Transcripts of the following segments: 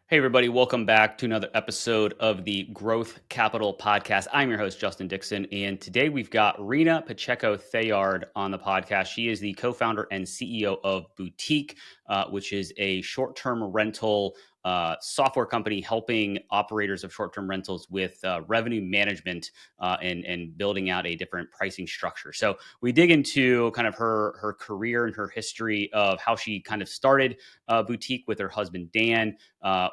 Hey, everybody, welcome back to another episode of the Growth Capital Podcast. I'm your host, Justin Dixon, and today we've got Rena Pacheco-Theard on the podcast. She is the co-founder and CEO of Boutique, which is a short-term rental software company helping operators of short-term rentals with revenue management and building out a different pricing structure. So we dig into kind of her career and her history of how she kind of started Boutique with her husband, Dan,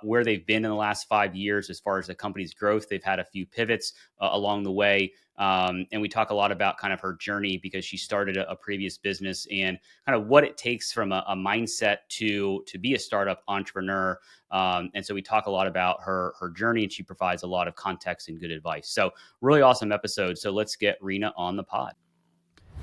where they've been in the last 5 years as far as the company's growth. They've had a few pivots along the way. And we talk a lot about kind of her journey because she started a previous business and kind of what it takes from a mindset to be a startup entrepreneur. And so we talk a lot about her journey, and she provides a lot of context and good advice. So really awesome episode. So let's get Rena on the pod.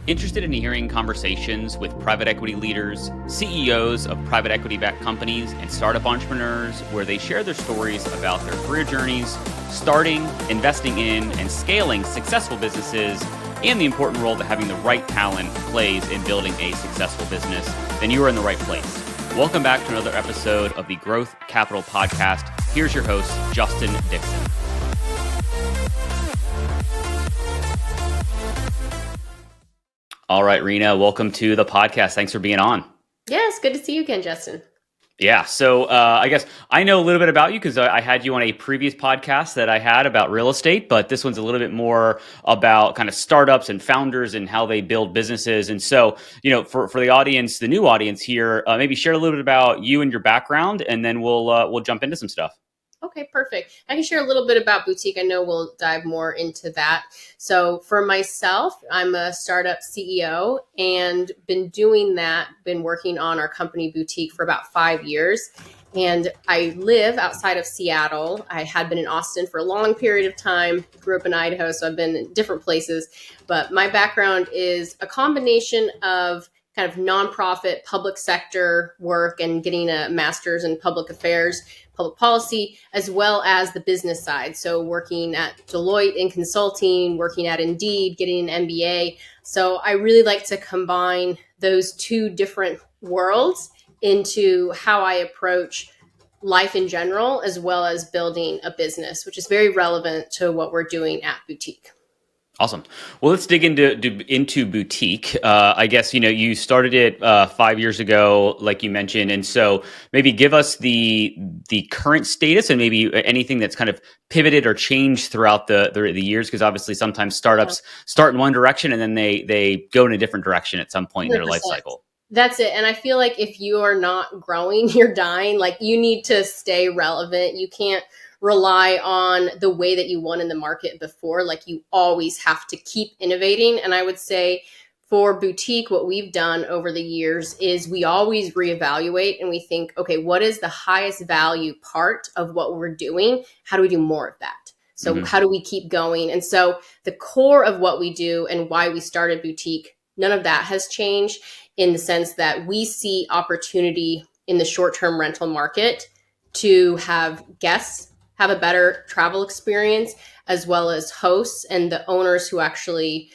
Interested in hearing conversations with private equity leaders, CEOs of private equity-backed companies, and startup entrepreneurs where they share their stories about their career journeys, starting, investing in, and scaling successful businesses, and the important role that having the right talent plays in building a successful business, then you are in the right place. Welcome back to another episode of the Growth Capital Podcast. Here's your host, Justin Dixon. All right, Rena, welcome to the podcast. Thanks for being on. Yes, good to see you again, Justin. Yeah, so I guess I know a little bit about you because I had you on a previous podcast that I had about real estate, but this one's a little bit more about kind of startups and founders and how they build businesses. And so, for the audience, the new audience here, maybe share a little bit about you and your background, and then we'll jump into some stuff. Okay, perfect. I can share a little bit about Boutique. I know we'll dive more into that. So for myself, I'm a startup CEO and been working on our company Boutique for about 5 years. And I live outside of Seattle. I had been in Austin for a long period of time, grew up in Idaho, so I've been in different places. But my background is a combination of kind of nonprofit public sector work and getting a master's in public affairs, public policy, as well as the business side. So working at Deloitte in consulting, working at Indeed, getting an MBA. So I really like to combine those two different worlds into how I approach life in general, as well as building a business, which is very relevant to what we're doing at Boutique. Awesome. Well, let's dig into Boutique. I guess, you started it 5 years ago, like you mentioned. And so maybe give us the current status and maybe anything that's kind of pivoted or changed throughout the years, because obviously sometimes startups start in one direction and then they go in a different direction at some point in their life cycle. That's it. And I feel like if you are not growing, you're dying. Like you need to stay relevant. You can't rely on the way that you won in the market before. Like you always have to keep innovating. And I would say for Boutique, what we've done over the years is we always reevaluate and we think, okay, what is the highest value part of what we're doing? How do we do more of that? So how do we keep going? And so the core of what we do and why we started Boutique, none of that has changed in the sense that we see opportunity in the short-term rental market to have guests have a better travel experience, as well as hosts and the owners who actually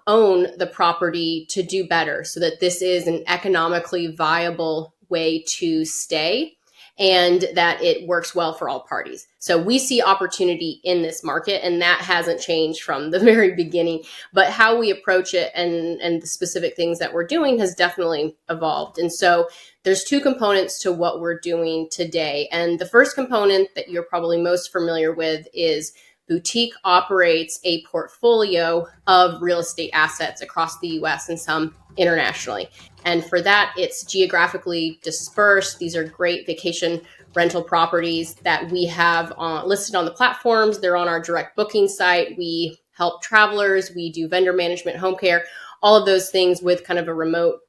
own the property to do better so that this is an economically viable way to stay and that it works well for all parties. So we see opportunity in this market, and that hasn't changed from the very beginning. But how we approach it and the specific things that we're doing has definitely evolved. And so there's two components to what we're doing today. And the first component that you're probably most familiar with is Boutique operates a portfolio of real estate assets across the US and some internationally. And for that, it's geographically dispersed. These are great vacation rental properties that we have listed on the platforms. They're on our direct booking site. We help travelers. We do vendor management, home care, all of those things with kind of a remote,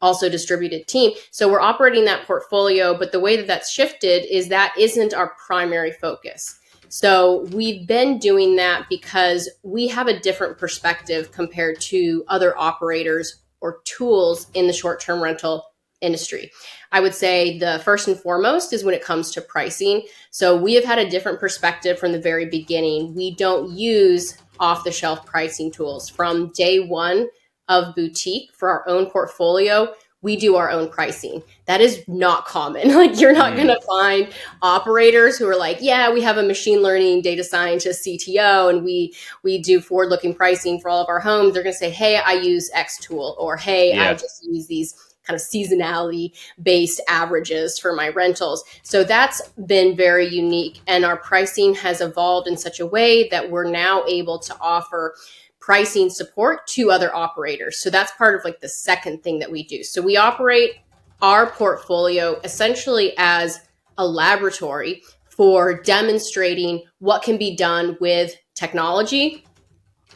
also distributed team. So we're operating that portfolio, but the way that that's shifted is that isn't our primary focus. So we've been doing that because we have a different perspective compared to other operators or tools in the short-term rental industry. I would say the first and foremost is when it comes to pricing. So we have had a different perspective from the very beginning. We don't use off-the-shelf pricing tools. From day one of Boutique for our own portfolio, we do our own pricing. That is not common. Like you're not going to find operators who are like, yeah, we have a machine learning data scientist CTO and we do forward looking pricing for all of our homes. They're going to say, hey, I use X tool, or hey, I Yeah. just use these kind of seasonality based averages for my rentals. So that's been very unique. And our pricing has evolved in such a way that we're now able to offer pricing support to other operators. So that's part of like the second thing that we do. So we operate our portfolio essentially as a laboratory for demonstrating what can be done with technology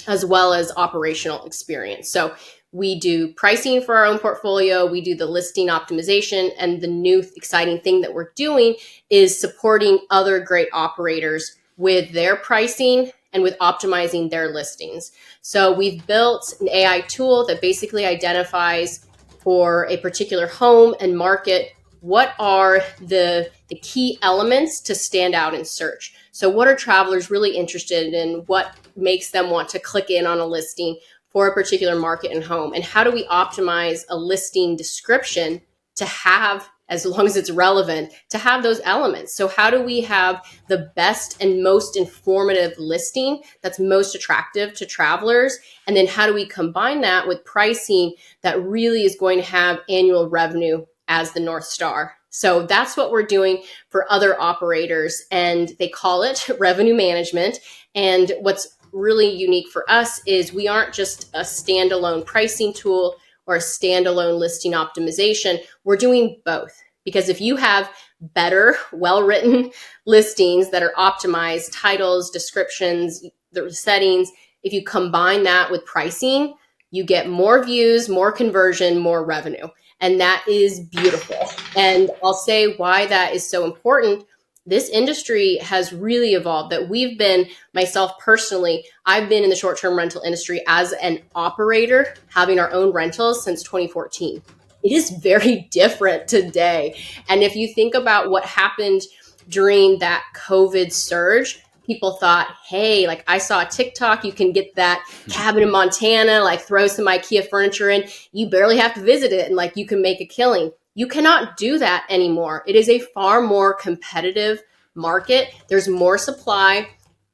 as well as operational experience. So we do pricing for our own portfolio, we do the listing optimization, and the new exciting thing that we're doing is supporting other great operators with their pricing and with optimizing their listings. So we've built an AI tool that basically identifies for a particular home and market what are the key elements to stand out in search. So what are travelers really interested in? What makes them want to click in on a listing for a particular market and home? And how do we optimize a listing description to have, as long as it's relevant, to have those elements? So how do we have the best and most informative listing that's most attractive to travelers? And then how do we combine that with pricing that really is going to have annual revenue as the North Star? So that's what we're doing for other operators, and they call it revenue management. And what's really unique for us is we aren't just a standalone pricing tool or a standalone listing optimization. We're doing both, because if you have better, well-written listings that are optimized, titles, descriptions, the settings, if you combine that with pricing, you get more views, more conversion, more revenue. And that is beautiful. And I'll say why that is so important. This industry has really evolved, that we've been, myself personally, I've been in the short-term rental industry as an operator, having our own rentals since 2014. It is very different today. And if you think about what happened during that COVID surge, people thought, hey, like I saw a TikTok, you can get that cabin in Montana, like throw some IKEA furniture in, you barely have to visit it, and like you can make a killing. You cannot do that anymore. It is a far more competitive market. There's more supply.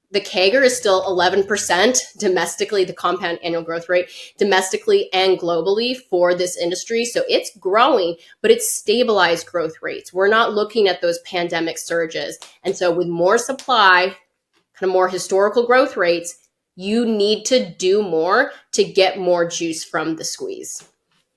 The CAGR is still 11% domestically, the compound annual growth rate domestically and globally for this industry. So it's growing, but it's stabilized growth rates. We're not looking at those pandemic surges. And so with more supply, kind of more historical growth rates, you need to do more to get more juice from the squeeze.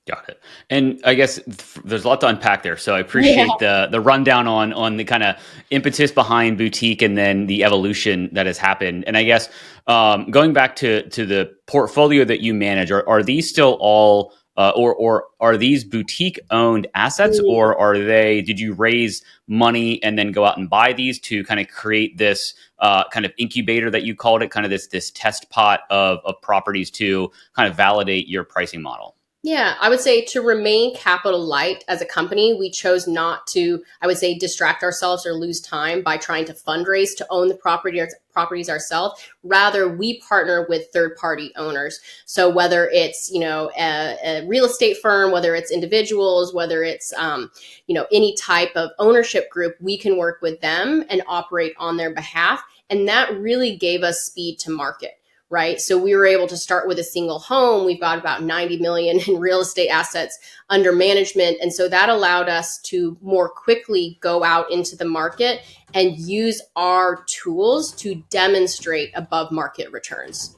Got it. And I guess there's a lot to unpack there. So I Yeah. appreciate the rundown on the kind of impetus behind boutique and then the evolution that has happened. And I guess going back to the portfolio that you manage, are these still all or are these boutique owned assets, or did you raise money and then go out and buy these to kind of create this kind of incubator that you called it, kind of this test pot of properties to kind of validate your pricing model? Yeah, I would say to remain capital light as a company, we chose not to, I would say, distract ourselves or lose time by trying to fundraise to own the properties ourselves. Rather, we partner with third-party owners. So whether it's, a real estate firm, whether it's individuals, whether it's, any type of ownership group, we can work with them and operate on their behalf. And that really gave us speed to market. Right. So we were able to start with a single home. We've got about 90 million in real estate assets under management. And so that allowed us to more quickly go out into the market and use our tools to demonstrate above market returns.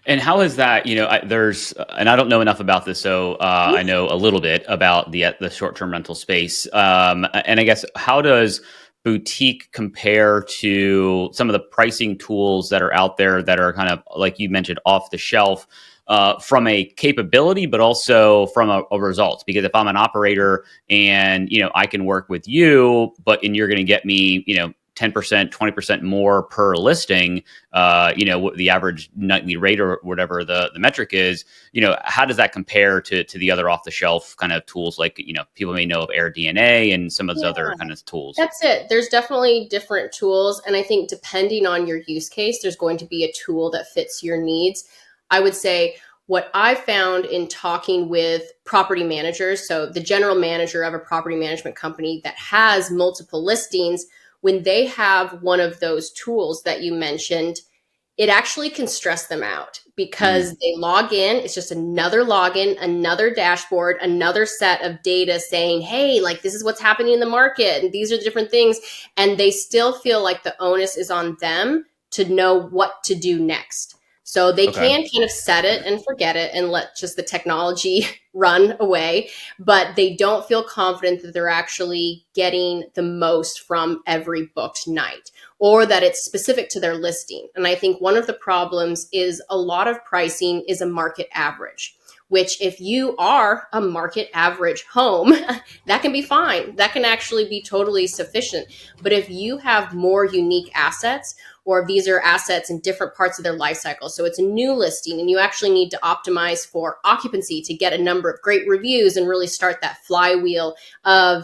And how is that? And I don't know enough about this, so I know a little bit about the short term rental space. And I guess, how does boutique compare to some of the pricing tools that are out there that are kind of, like you mentioned, off the shelf, from a capability, but also from a results? Because if I'm an operator and I can work with you, and you're going to get me 10%, 20% more per listing, the average nightly rate or whatever the metric is, how does that compare to the other off the shelf kind of tools, like, people may know of AirDNA and some of those other kind of tools? That's it. There's definitely different tools. And I think depending on your use case, there's going to be a tool that fits your needs. I would say what I found in talking with property managers, so the general manager of a property management company that has multiple listings, when they have one of those tools that you mentioned, it actually can stress them out because they log in. It's just another login, another dashboard, another set of data saying, hey, like this is what's happening in the market and these are the different things. And they still feel like the onus is on them to know what to do next. So they can kind of set it and forget it and let just the technology run away, but they don't feel confident that they're actually getting the most from every booked night, or that it's specific to their listing. And I think one of the problems is a lot of pricing is a market average, which if you are a market average home, that can be fine. That can actually be totally sufficient. But if you have more unique assets, or if these are assets in different parts of their life cycle, so it's a new listing and you actually need to optimize for occupancy to get a number of great reviews and really start that flywheel of,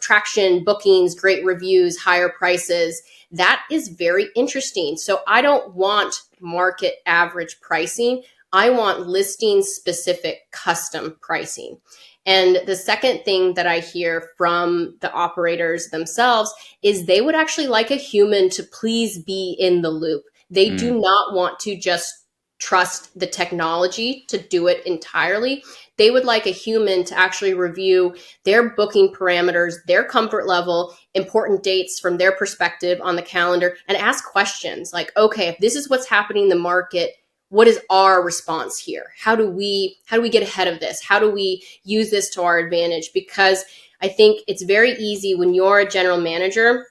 traction, bookings, great reviews, higher prices, that is very interesting. So I don't want market average pricing. I want listing specific custom pricing. And the second thing that I hear from the operators themselves is they would actually like a human to please be in the loop. They do not want to just trust the technology to do it entirely. They would like a human to actually review their booking parameters, their comfort level, important dates from their perspective on the calendar, and ask questions like, okay, if this is what's happening in the market, what is our response here? How do we get ahead of this? How do we use this to our advantage? Because I think it's very easy when you're a general manager,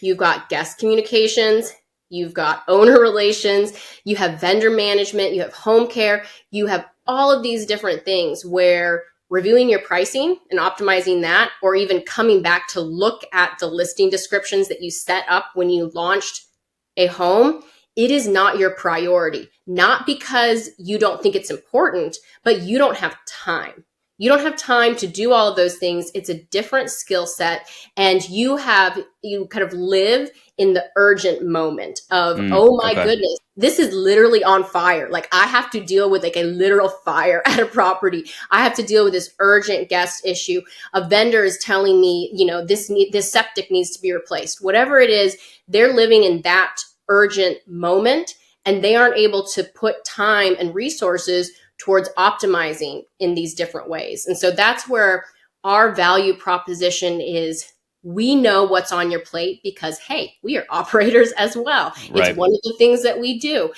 you've got guest communications, you've got owner relations, you have vendor management, you have home care, you have all of these different things where reviewing your pricing and optimizing that, or even coming back to look at the listing descriptions that you set up when you launched a home, it is not your priority. Not because you don't think it's important, but you don't have time. You don't have time to do all of those things. It's a different skill set. And you kind of live in the urgent moment of, oh my goodness, this is literally on fire. Like I have to deal with like a literal fire at a property. I have to deal with this urgent guest issue. A vendor is telling me, this septic needs to be replaced. Whatever it is, they're living in that urgent moment, and they aren't able to put time and resources towards optimizing in these different ways. And so that's where our value proposition is. We know what's on your plate because, hey, we are operators as well. Right. It's one of the things that we do.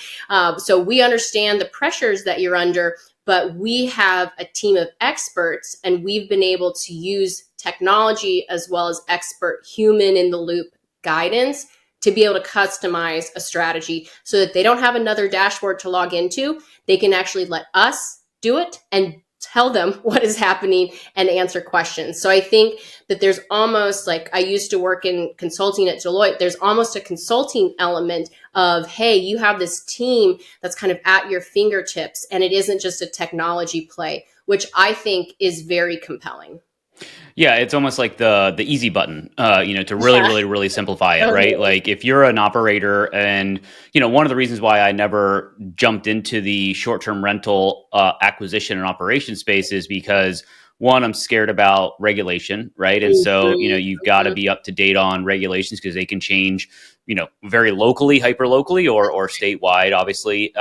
So we understand the pressures that you're under, but we have a team of experts, and we've been able to use technology as well as expert human in the loop guidance to be able to customize a strategy so that they don't have another dashboard to log into. They can actually let us do it and tell them what is happening and answer questions. So I think that there's almost like, I used to work in consulting at Deloitte. There's almost a consulting element of, hey, you have this team that's kind of at your fingertips, and it isn't just a technology play, which I think is very compelling. Yeah, it's almost like the easy button, to really simplify it, right? Like if you're an operator, and one of the reasons why I never jumped into the short-term rental acquisition and operation space is because, one, I'm scared about regulation, right? And so you've got to be up to date on regulations because they can change, very locally, hyper locally, or statewide, obviously.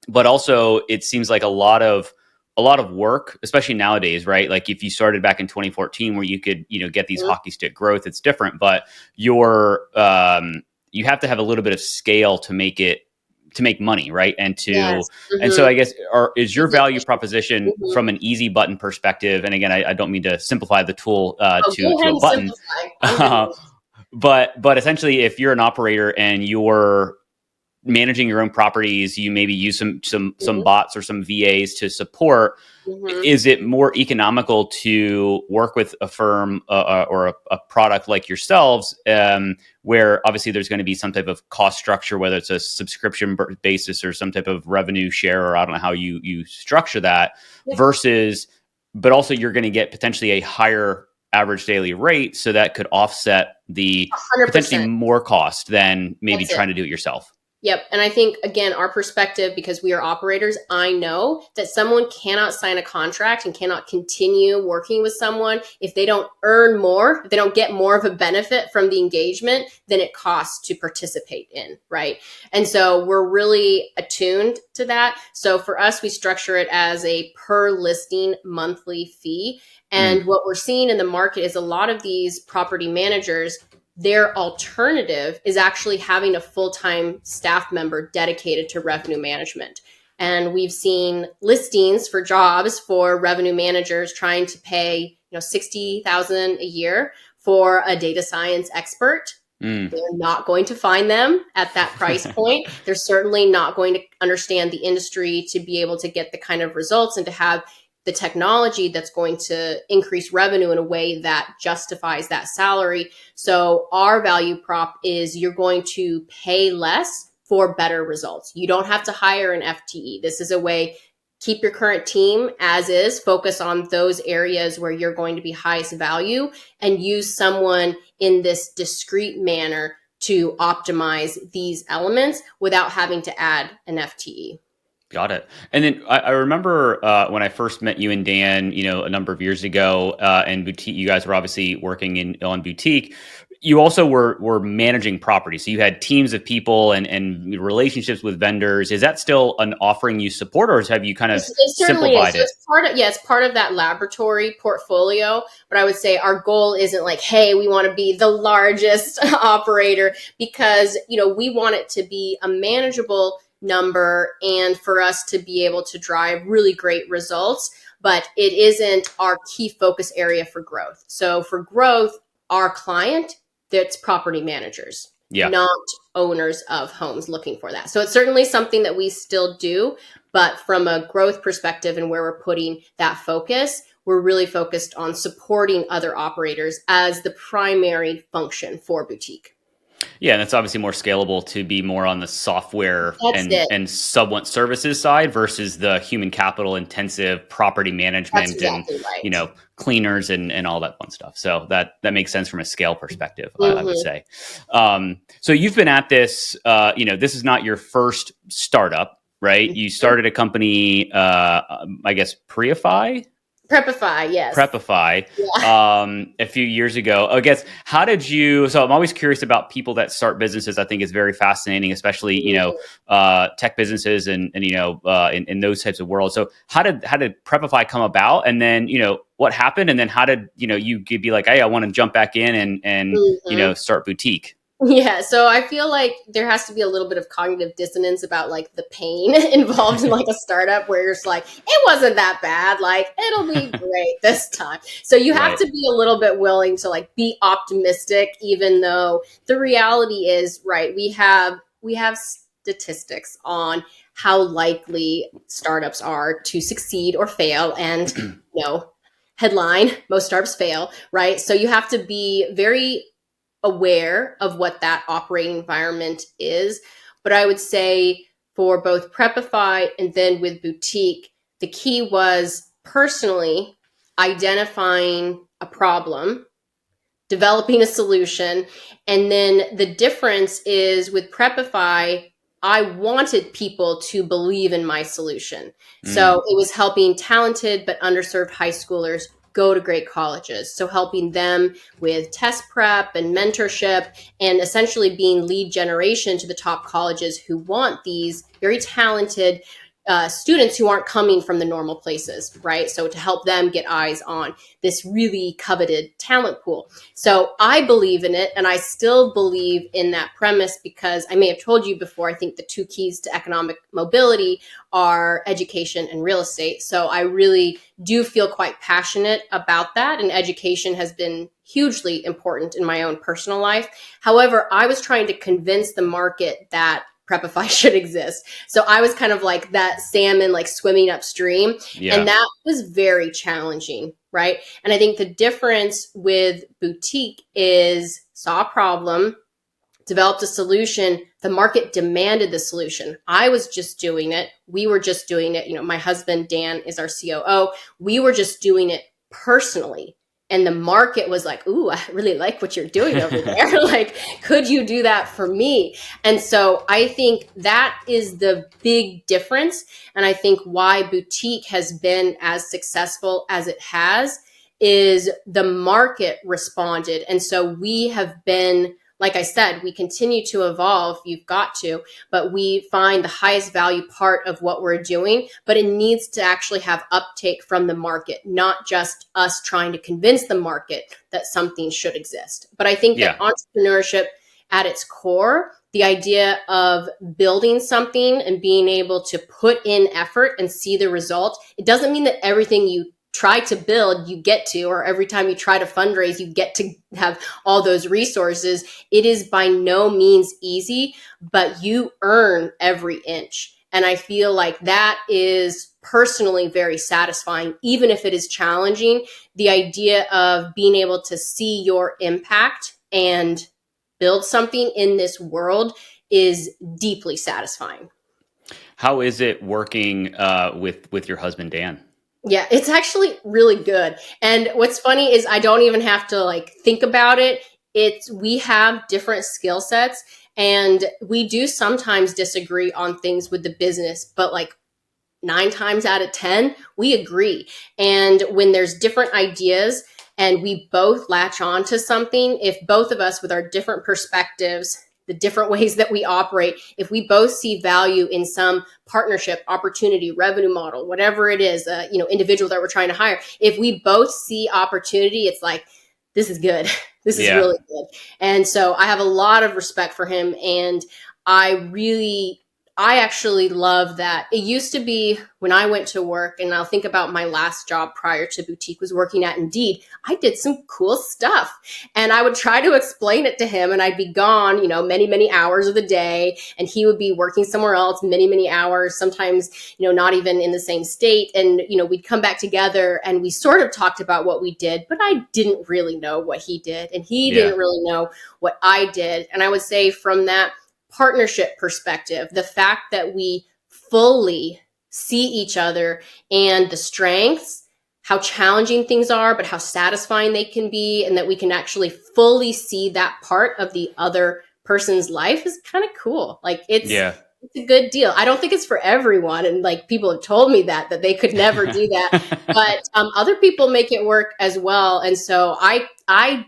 But also, it seems like a lot of work, especially nowadays, right? Like if you started back in 2014 where you could, get these hockey stick growth, it's different, but you have to have a little bit of scale to make money, right? And and so I guess, is your value proposition from an easy button perspective? And again, I don't mean to simplify the tool to a button, but essentially if you're an operator and you're managing your own properties, you maybe use some bots or some VAs to support. Is it more economical to work with a firm or a product like yourselves, where obviously there's going to be some type of cost structure, whether it's a subscription basis or some type of revenue share, or I don't know how you structure that, versus, but also you're going to get potentially a higher average daily rate, so that could offset the 100%. Potentially more cost than maybe trying to do it yourself. Yep. And I think, again, our perspective, because we are operators, I know that someone cannot sign a contract and cannot continue working with someone if they don't earn more, if they don't get more of a benefit from the engagement than it costs to participate in, right? And so we're really attuned to that. So for us, we structure it as a per listing monthly fee. And what we're seeing in the market is a lot of these property managers, their alternative is actually having a full-time staff member dedicated to revenue management. And we've seen listings for jobs for revenue managers trying to pay, $60,000 a year for a data science expert. They're not going to find them at that price point. They're certainly not going to understand the industry to be able to get the kind of results and to have the technology that's going to increase revenue in a way that justifies that salary. So our value prop is you're going to pay less for better results. You don't have to hire an FTE. This is a way, keep your current team as is, focus on those areas where you're going to be highest value, and use someone in this discrete manner to optimize these elements without having to add an FTE. Got it. And then I remember when I first met you and Dan, a number of years ago, and boutique. You guys were obviously working on boutique. You also were managing property, so you had teams of people and relationships with vendors. Is that still an offering you support, or have you kind of It certainly is. simplified So it? it's part of that laboratory portfolio. But I would say our goal isn't like, hey, we want to be the largest operator, because we want it to be a manageable number and for us to be able to drive really great results. But it isn't our key focus area for growth. So for growth, our client, that's property managers, Yeah. not owners of homes looking for that. So it's certainly something that we still do, but from a growth perspective and where we're putting that focus, we're really focused on supporting other operators as the primary function for boutique. Yeah, and that's obviously more scalable to be more on the software That's and it. and somewhat services side versus the human capital intensive property That's management and exactly right. cleaners and all that fun stuff. So that makes sense from a scale perspective, I would Mm-hmm. say. So you've been at this. This is not your first startup, right? You started a company, I guess, Prepify, yes. Prepify, Yeah. a few years ago. I guess, how did you? So I'm always curious about people that start businesses. I think it's very fascinating, especially tech businesses and in those types of worlds. So how did Prepify come about, and then what happened, and then how did you be like, hey, I want to jump back in and Mhm. start boutique? Yeah, so I feel like there has to be a little bit of cognitive dissonance about like the pain involved in like a startup where you're just like, it wasn't that bad, like it'll be great this time. So you have Right. to be a little bit willing to like be optimistic, even though the reality is, right, we have statistics on how likely startups are to succeed or fail, and headline, most startups fail, right? So you have to be very aware of what that operating environment is. But I would say for both Prepify and then with boutique, the key was personally identifying a problem, developing a solution. And then the difference is with Prepify, I wanted people to believe in my solution. So it was helping talented but underserved high schoolers go to great colleges. So helping them with test prep and mentorship, and essentially being lead generation to the top colleges who want these very talented students who aren't coming from the normal places, right? So to help them get eyes on this really coveted talent pool. So I believe in it, and I still believe in that premise, because I may have told you before, I think the two keys to economic mobility are education and real estate. So I really do feel quite passionate about that, and education has been hugely important in my own personal life. However, I was trying to convince the market that Prepify should exist. So I was kind of like that salmon, like swimming upstream. Yeah. And that was very challenging, right? And I think the difference with boutique is saw a problem, developed a solution. The market demanded the solution. I was just doing it. We were just doing it. My husband, Dan, is our COO. We were just doing it personally. and the market was like, ooh, I really like what you're doing over there. Like, could you do that for me? And so I think that is the big difference. And I think why boutique has been as successful as it has is the market responded. And so we have been, like I said, we continue to evolve. You've got to, but we find the highest value part of what we're doing, but it needs to actually have uptake from the market, not just us trying to convince the market that something should exist. But I think that entrepreneurship at its core, the idea of building something and being able to put in effort and see the result, it doesn't mean that everything you try to build, you get to, or every time you try to fundraise, you get to have all those resources. It is by no means easy, but you earn every inch. And I feel like that is personally very satisfying, even if it is challenging. The idea of being able to see your impact and build something in this world is deeply satisfying. How is it working with your husband, Dan? Yeah, it's actually really good. And what's funny is I don't even have to like think about it. We have different skill sets, and we do sometimes disagree on things with the business, but like 9 times out of 10, we agree. And when there's different ideas and we both latch on to something, if both of us with our different perspectives, the different ways that we operate, if we both see value in some partnership, opportunity, revenue model, whatever it is, individual that we're trying to hire, if we both see opportunity, it's like, this is good. This is really good. And so I have a lot of respect for him. And I actually love that. It used to be when I went to work, and I'll think about my last job prior to boutique was working at Indeed. I did some cool stuff, and I would try to explain it to him, and I'd be gone, many, many hours of the day, and he would be working somewhere else many, many hours, sometimes, not even in the same state. And, we'd come back together and we sort of talked about what we did, but I didn't really know what he did, and he didn't really know what I did. And I would say from that partnership perspective, the fact that we fully see each other and the strengths, how challenging things are, but how satisfying they can be, and that we can actually fully see that part of the other person's life is kind of cool. Like it's a good deal. I don't think it's for everyone. And like people have told me that they could never do that, but other people make it work as well. And so I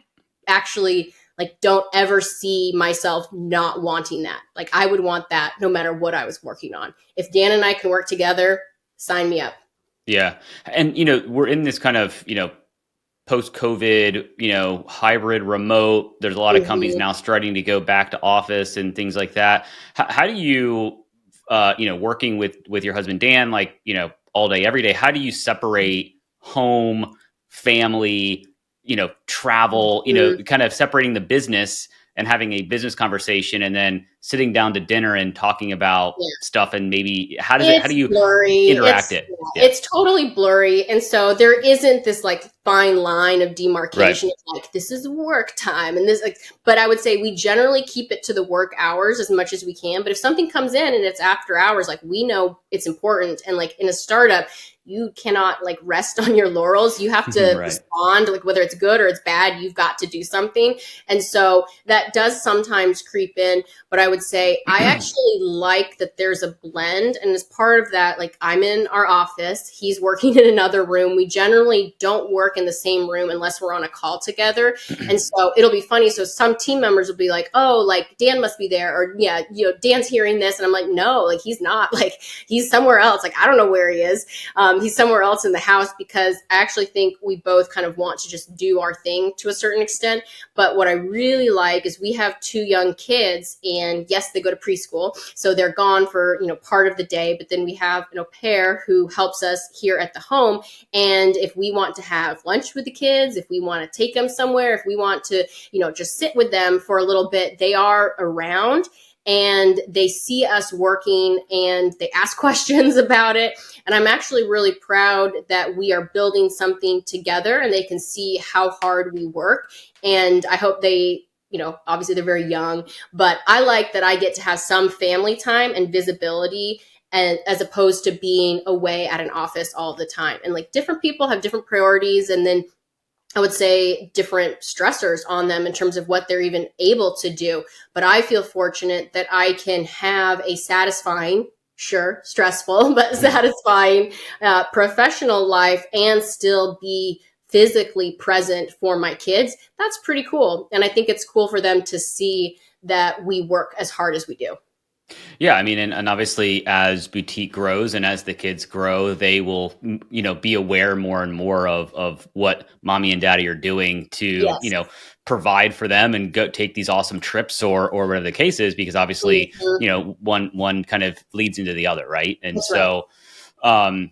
actually like don't ever see myself not wanting that. Like I would want that no matter what I was working on. If Dan and I can work together, sign me up. Yeah. And, we're in this kind of, post-COVID, hybrid remote. There's a lot of companies now starting to go back to office and things like that. How do you, working with your husband, Dan, like, all day, every day, how do you separate home, family, travel, kind of separating the business and having a business conversation and then sitting down to dinner and talking about stuff, and maybe how do you blurry. interact It's totally blurry. And so there isn't this like fine line of demarcation. It's like, this is work time and this but I would say we generally keep it to the work hours as much as we can. But if something comes in and it's after hours, like we know it's important. And like in a startup, you cannot like rest on your laurels. You have to respond, like whether it's good or it's bad, you've got to do something. And so that does sometimes creep in. But I would say I actually like that there's a blend. And as part of that, like I'm in our office, he's working in another room. We generally don't work in the same room unless we're on a call together. And so it'll be funny. So some team members will be like, oh, like Dan must be there. Or Dan's hearing this. And I'm like, no, like he's not. Like he's somewhere else. Like I don't know where he is. He's somewhere else in the house, because I actually think we both kind of want to just do our thing to a certain extent. But what I really like is we have 2 young kids, and yes, they go to preschool. So they're gone for, part of the day, but then we have an au pair who helps us here at the home. And if we want to have lunch with the kids, if we want to take them somewhere, if we want to, just sit with them for a little bit, they are around. And they see us working and they ask questions about it. And I'm actually really proud that we are building something together and they can see how hard we work. And I hope they, obviously they're very young, but I like that I get to have some family time and visibility, and as opposed to being away at an office all the time. And like different people have different priorities. And then I would say, different stressors on them in terms of what they're even able to do. But I feel fortunate that I can have a satisfying, sure, stressful, but satisfying professional life and still be physically present for my kids. That's pretty cool. And I think it's cool for them to see that we work as hard as we do. Yeah, I mean, and obviously, as boutique grows and as the kids grow, they will, be aware more and more of what mommy and daddy are doing to, Yes. provide for them and go take these awesome trips or whatever the case is, because obviously, Mhm. one kind of leads into the other, right? And That's right. so, um,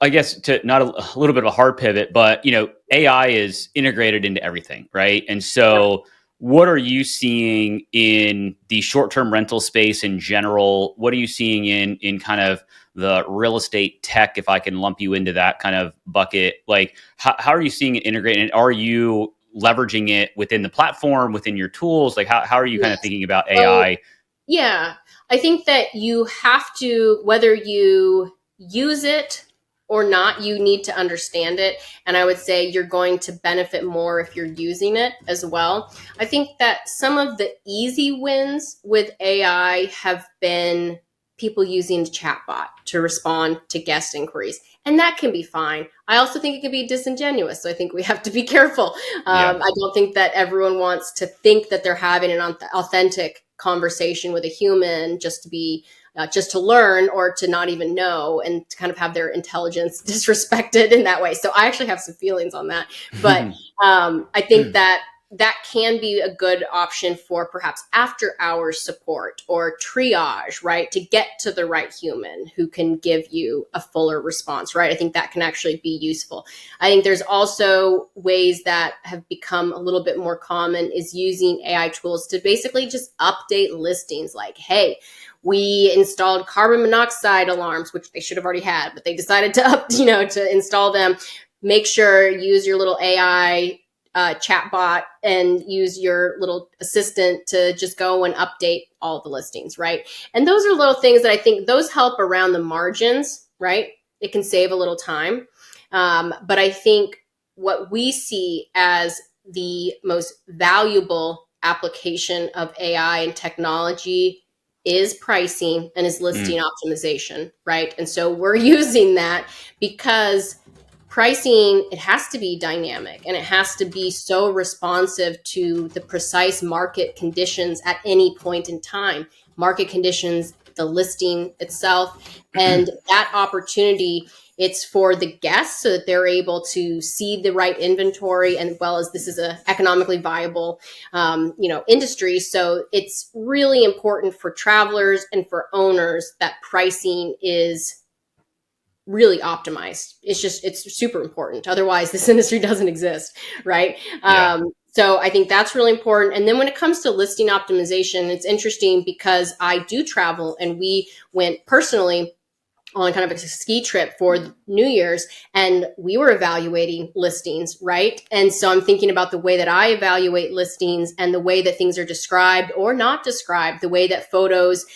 I guess to not a little bit of a hard pivot, but AI is integrated into everything, right? And Yep. so what are you seeing in the short-term rental space in general? What are you seeing in kind of the real estate tech, if I can lump you into that kind of bucket? Like, how are you seeing it integrated? And are you leveraging it within the platform, within your tools? Like, how are you kind of Yes. thinking about So, AI? yeah, I think that you have to, whether you use it or not, you need to understand it. And I would say you're going to benefit more if you're using it as well. I think that some of the easy wins with AI have been people using the chatbot to respond to guest inquiries. And that can be fine. I also think it can be disingenuous. So I think we have to be careful. Yeah. I don't think that everyone wants to think that they're having an authentic conversation with a human just to be just to learn or to not even know and to kind of have their intelligence disrespected in that way. So I actually have some feelings on that, but I think that that can be a good option for perhaps after hours support or triage, right? To get to the right human who can give you a fuller response, right? I think that can actually be useful. I think there's also ways that have become a little bit more common is using AI tools to basically just update listings like, hey, we installed carbon monoxide alarms, which they should have already had, but they decided to install them. Make sure use your little AI chatbot and use your little assistant to just go and update all the listings, right? And those are little things that I think those help around the margins, right? It can save a little time. But I think what we see as the most valuable application of AI and technology is pricing and is listing Mm, optimization, right? And so we're using that because pricing, it has to be dynamic and it has to be so responsive to the precise market conditions at any point in time, market conditions, the listing itself, and that opportunity. It's for the guests so that they're able to see the right inventory, and well as this is a economically viable industry. So it's really important for travelers and for owners that pricing is really optimized. It's super important. Otherwise, this industry doesn't exist, right? yeah. So I think that's really important. And then when it comes to listing optimization, it's interesting because I do travel, and we went personally on kind of a ski trip for New Year's, and we were evaluating listings, right? And so I'm thinking about the way that I evaluate listings and the way that things are described or not described, the way that photos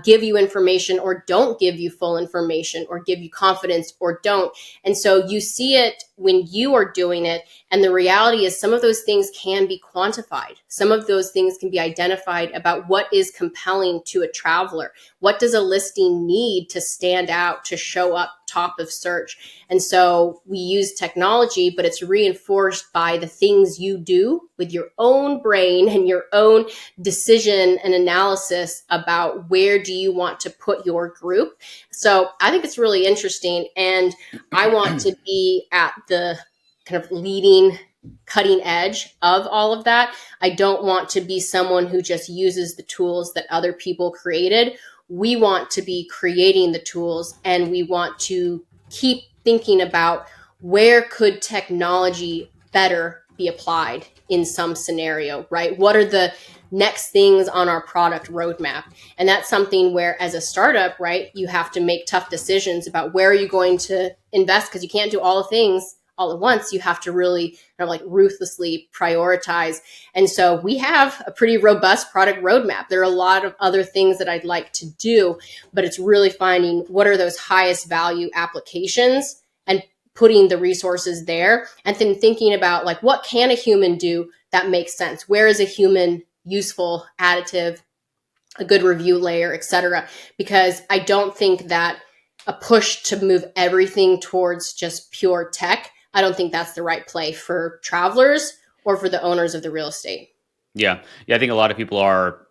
give you information or don't give you full information, or give you confidence or don't. And so you see it when you are doing it. And the reality is some of those things can be quantified. Some of those things can be identified about what is compelling to a traveler. What does a listing need to stand out, to show up top of search? And so we use technology, but it's reinforced by the things you do with your own brain and your own decision and analysis about where do you want to put your group. So I think it's really interesting. And I want to be at the kind of leading cutting edge of all of that. I don't want to be someone who just uses the tools that other people created. We want to be creating the tools, and we want to keep thinking about where could technology better be applied in some scenario, right? What are the next things on our product roadmap? And that's something where, as a startup, right, you have to make tough decisions about where are you going to invest, because you can't do all the things all at once. You have to really kind of like ruthlessly prioritize. And so we have a pretty robust product roadmap. There are a lot of other things that I'd like to do, but it's really finding what are those highest value applications and putting the resources there and then thinking about like, what can a human do that makes sense? Where is a human useful, additive, a good review layer, etc.? Because I don't think that a push to move everything towards just pure tech, I don't think that's the right play for travelers or for the owners of the real estate. Yeah. Yeah. I think a lot of people are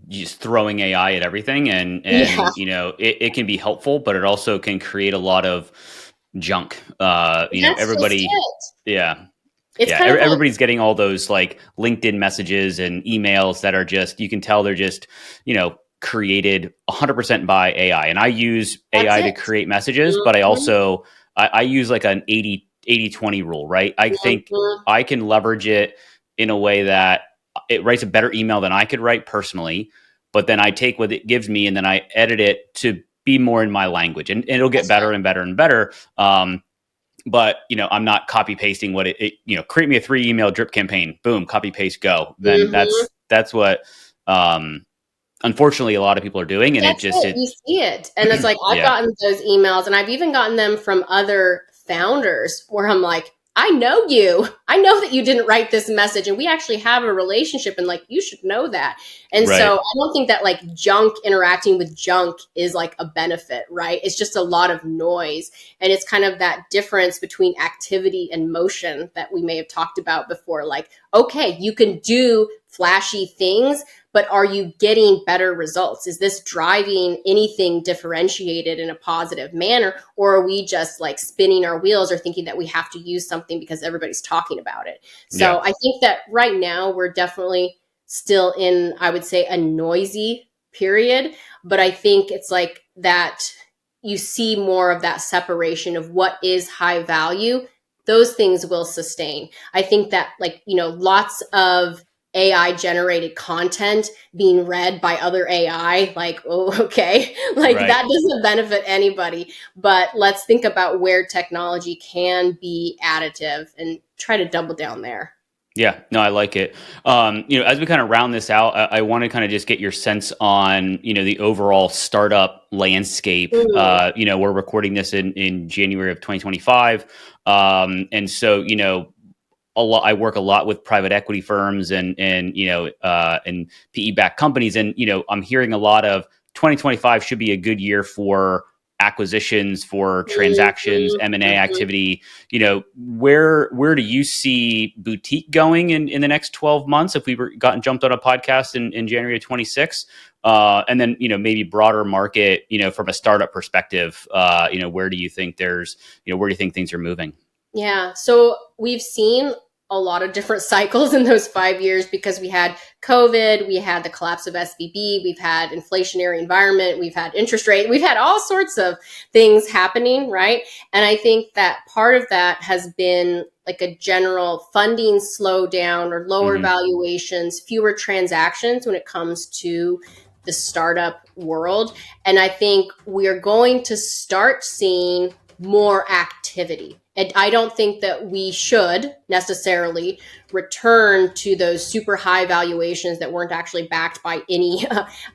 just throwing AI at everything, Yeah, it can be helpful, but it also can create a lot of junk. that's just Everybody, it. yeah. It's Yeah, kind of like, everybody's getting all those like LinkedIn messages and emails that are just, you can tell they're just, created 100% by AI. And I use that's AI to it. create messages, but Mhm, I use like an 80-20 rule, right? I think mhm. I can leverage it in a way that it writes a better email than I could write personally, but then I take what it gives me and then I edit it to be more in my language, and it'll get That's right. better and better and better. But I'm not copy pasting what create me a 3 email drip campaign, boom, copy paste, go. Then Mhm. that's what unfortunately a lot of people are doing, and That's it. it You see it. And it's like I've yeah, gotten those emails and I've even gotten them from other founders where I'm like, I know you. I know that you didn't write this message and we actually have a relationship and like you should know that. And right, so I don't think that like junk interacting with junk is like a benefit, right? It's just a lot of noise. And it's kind of that difference between activity and motion that we may have talked about before. Like, okay, you can do flashy things, but are you getting better results? Is this driving anything differentiated in a positive manner? Or are we just like spinning our wheels or thinking that we have to use something because everybody's talking about it? yeah, So I think that right now we're definitely still in, I would say, a noisy period. But I think it's like that you see more of that separation of what is high value. Those things will sustain. I think that, like, lots of AI generated content being read by other AI, like, oh, okay, like right. that doesn't benefit anybody. But let's think about where technology can be additive and try to double down there. Yeah, no, I like it. As we kind of round this out, I want to kind of just get your sense on, the overall startup landscape. Mm, We're recording this in January of 2025. And so, I work a lot with private equity firms and PE backed companies, and I'm hearing a lot of 2025 should be a good year for acquisitions, for transactions, mhm, M&A mhm. activity. Where do you see boutique going in the next 12 months if we were gotten jumped on a podcast in January of 26? And then maybe broader market, from a startup perspective, where do you think where do you think things are moving? Yeah. So we've seen a lot of different cycles in those 5 years because we had COVID, we had the collapse of SVB, we've had inflationary environment, we've had interest rate, we've had all sorts of things happening, right? And I think that part of that has been like a general funding slowdown or lower Hmm. valuations, fewer transactions when it comes to the startup world. And I think we are going to start seeing more activity. And I don't think that we should necessarily return to those super high valuations that weren't actually backed by any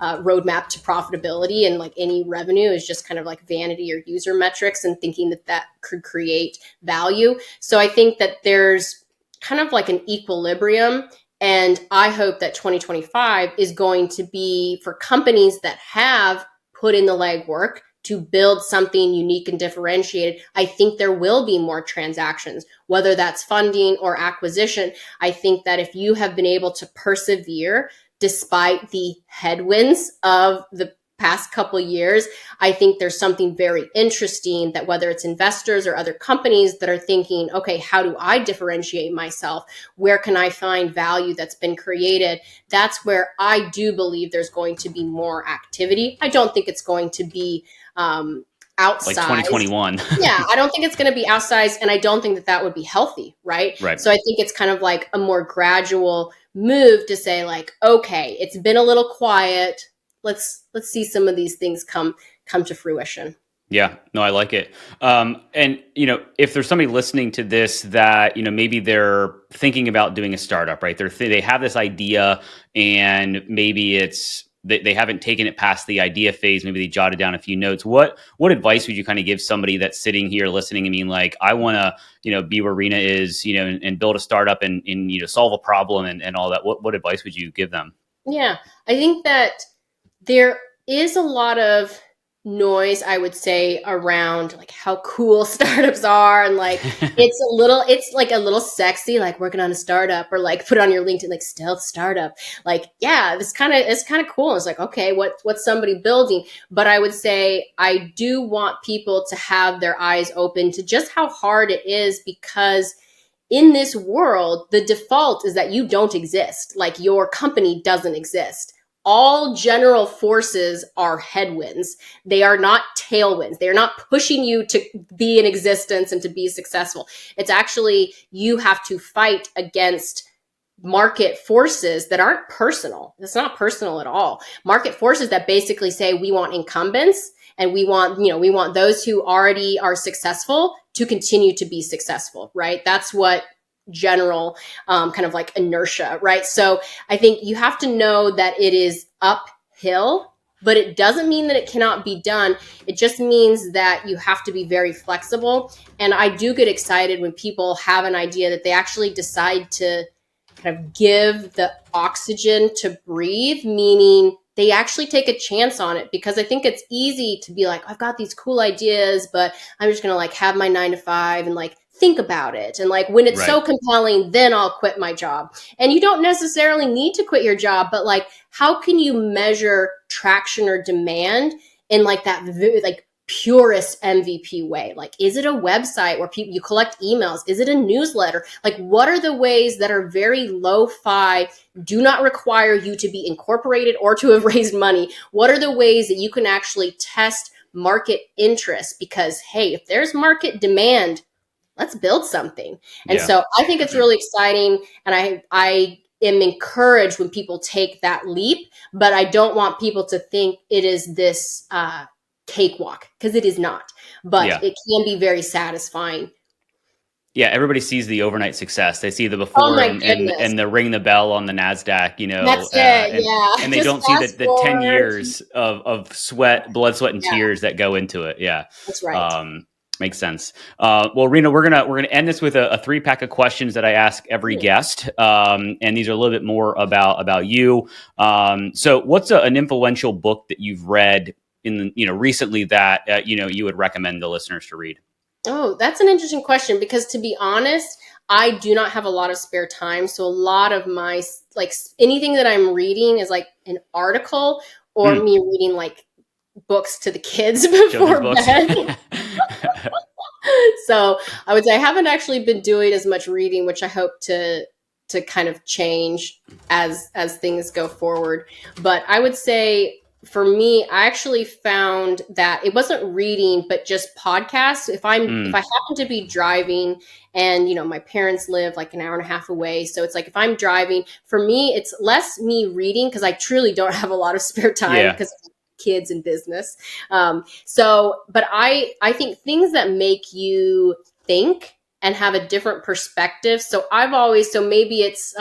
roadmap to profitability, and like any revenue is just kind of like vanity or user metrics and thinking that that could create value. So I think that there's kind of like an equilibrium. And I hope that 2025 is going to be for companies that have put in the legwork to build something unique and differentiated. I think there will be more transactions, whether that's funding or acquisition. I think that if you have been able to persevere despite the headwinds of the past couple years, I think there's something very interesting that whether it's investors or other companies that are thinking, okay, how do I differentiate myself? Where can I find value that's been created? That's where I do believe there's going to be more activity. I don't think it's going to be Like outsized. 2021. Yeah, I don't think it's going to be outsized, and I don't think that that would be healthy, right? Right. So I think it's kind of like a more gradual move to say, like, okay, it's been a little quiet. Let's see some of these things come to fruition. Yeah, no, I like it. And if there's somebody listening to this that maybe they're thinking about doing a startup, right? They have this idea, and maybe it's they haven't taken it past the idea phase. Maybe they jotted down a few notes. What advice would you kind of give somebody that's sitting here listening and being like, I want to, be where Rena is, and build a startup and solve a problem and all that. What advice would you give them? Yeah, I think that there is a lot of noise, I would say, around like how cool startups are, and like it's like a little sexy, like working on a startup, or like put on your LinkedIn like stealth startup. Like, yeah, it's kind of cool. It's like, okay, what's somebody building? But I would say I do want people to have their eyes open to just how hard it is, because in this world, the default is that you don't exist. Like, your company doesn't exist. All general forces are headwinds. They are not tailwinds. They are not pushing you to be in existence and to be successful. It's actually, you have to fight against market forces that aren't personal. It's not personal at all. Market forces that basically say, we want incumbents, and we want those who already are successful to continue to be successful, right? That's what general kind of like inertia, right? So I think you have to know that it is uphill, but it doesn't mean that it cannot be done. It just means that you have to be very flexible. And I do get excited when people have an idea that they actually decide to kind of give the oxygen to breathe, meaning they actually take a chance on it. Because I think it's easy to be like, I've got these cool ideas, but I'm just going to like have my 9 to 5 and like think about it. And like, when it's Right. so compelling, then I'll quit my job. And you don't necessarily need to quit your job, but like, how can you measure traction or demand in like that like purest MVP way? Like, is it a website where you collect emails? Is it a newsletter? Like, what are the ways that are very lo-fi, do not require you to be incorporated or to have raised money? What are the ways that you can actually test market interest? Because, hey, if there's market demand, let's build something. And Yeah. so I think it's really exciting. And I am encouraged when people take that leap, but I don't want people to think it is this cakewalk, because it is not, but Yeah. it can be very satisfying. Yeah, everybody sees the overnight success. They see the Oh before my and goodness. the ring the bell on the Nasdaq, That's it. and Yeah. they Just don't see fast the 10 forward. years of sweat, blood, sweat, and Yeah, tears that go into it. Yeah, that's right. um, makes sense. Well, Rena, we're gonna end this with a 3-pack of questions that I ask every guest, and these are a little bit more about you. So, what's an influential book that you've read in recently that you would recommend the listeners to read? Oh, that's an interesting question, because to be honest, I do not have a lot of spare time. So a lot of my, like, anything that I'm reading is like an article, or Hmm. me reading like books to the kids Children's before books. bed. So I would say I haven't actually been doing as much reading, which I hope to kind of change as things go forward. But I would say for me, I actually found that it wasn't reading, but just podcasts. If I happen to be driving, and my parents live like an hour and a half away, so it's like if I'm driving, for me it's less me reading, because I truly don't have a lot of spare time Yeah. because kids and business. But I think things that make you think and have a different perspective. So maybe it's,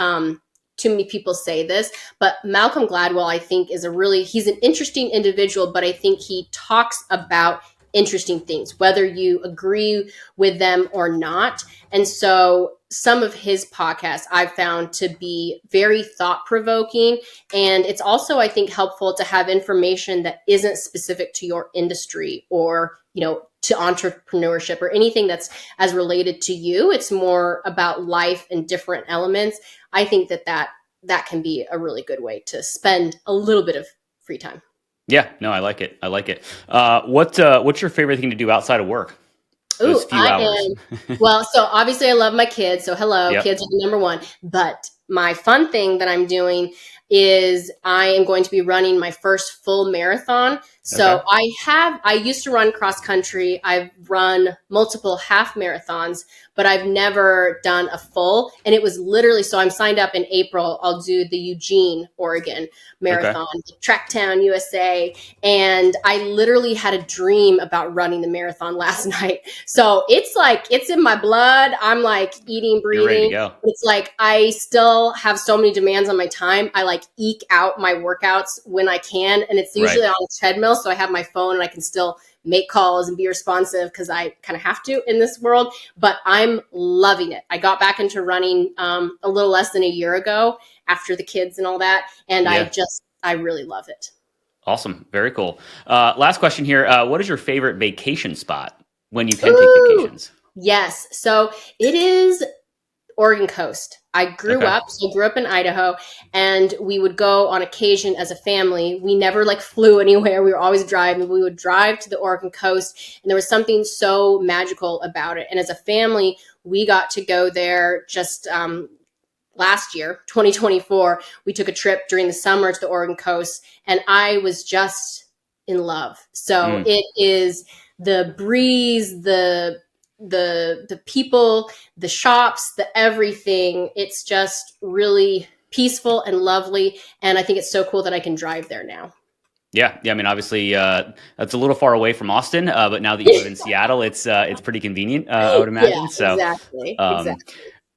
too many people say this, but Malcolm Gladwell, I think, he's an interesting individual, but I think he talks about interesting things, whether you agree with them or not. And so some of his podcasts I've found to be very thought provoking. And it's also, I think, helpful to have information that isn't specific to your industry, or, to entrepreneurship, or anything that's as related to you. It's more about life and different elements. I think that can be a really good way to spend a little bit of free time. Yeah, no, I like it. I like it. What's your favorite thing to do outside of work? Those Ooh, few hours. well, so obviously I love my kids. So hello, Yep. kids are the number one. But my fun thing that I'm doing is I am going to be running my first full marathon. So I used to run cross country. I've run multiple half marathons, but I've never done a full. And it was literally, so I'm signed up in April. I'll do the Eugene, Oregon marathon, Tracktown, USA. And I literally had a dream about running the marathon last night. So it's like, it's in my blood. I'm like eating, breathing. You're ready to go. It's like, I still have so many demands on my time. I like eke out my workouts when I can. And it's usually on a treadmill. So I have my phone and I can still make calls and be responsive because I kind of have to in this world, but I'm loving it. I got back into running a little less than a year ago after the kids and all that. And I really love it. Awesome. Very cool. Last question here. What is your favorite vacation spot when you can take vacations? Yes. So it is Oregon coast. I grew up in Idaho, and we would go on occasion as a family. We never like flew anywhere. We were always driving. We would drive to the Oregon coast, and there was something so magical about it. And as a family, we got to go there just last year, 2024. We took a trip during the summer to the Oregon coast, and I was just in love. So it is the breeze, the people, the shops, the everything. It's just really peaceful and lovely. And I think it's so cool that I can drive there now. Yeah. I mean, obviously, that's a little far away from Austin, but now that you live in Seattle, it's pretty convenient, I would imagine. Exactly.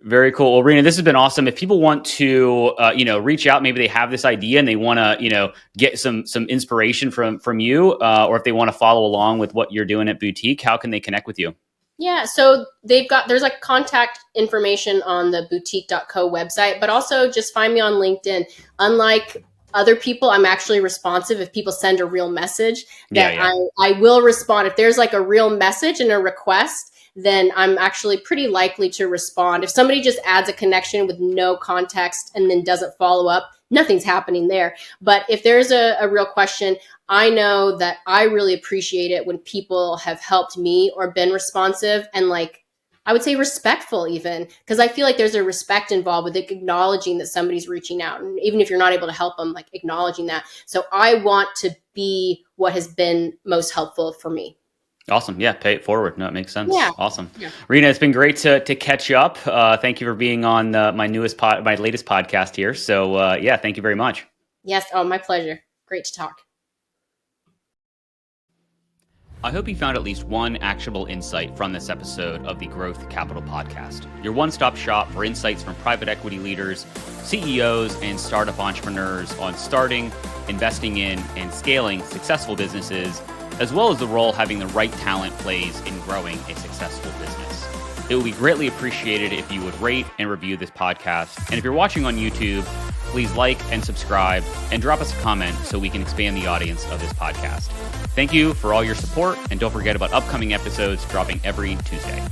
Very cool. Well, Rena, this has been awesome. If people want to, reach out, maybe they have this idea and they want to, get some inspiration from you, or if they want to follow along with what you're doing at Boutique, how can they connect with you? Yeah, so there's like contact information on the boutique.co website, but also just find me on LinkedIn. Unlike other people, I'm actually responsive. If people send a real message, I will respond. If there's like a real message and a request, then I'm actually pretty likely to respond. If somebody just adds a connection with no context and then doesn't follow up, nothing's happening there. But if there's a real question, I know that I really appreciate it when people have helped me or been responsive and like, I would say respectful even, because I feel like there's a respect involved with it, acknowledging that somebody's reaching out. And even if you're not able to help them, like acknowledging that. So I want to be what has been most helpful for me. Awesome. Yeah. Pay it forward. No, it makes sense. Yeah. Awesome. Yeah. Rena, it's been great to catch up. Thank you for being on my latest podcast here. So thank you very much. Yes. Oh, my pleasure. Great to talk. I hope you found at least one actionable insight from this episode of the Growth Capital Podcast, your one-stop shop for insights from private equity leaders, CEOs, and startup entrepreneurs on starting, investing in, and scaling successful businesses, as well as the role having the right talent plays in growing a successful business. It would be greatly appreciated if you would rate and review this podcast. And if you're watching on YouTube, please like and subscribe and drop us a comment so we can expand the audience of this podcast. Thank you for all your support, and don't forget about upcoming episodes dropping every Tuesday.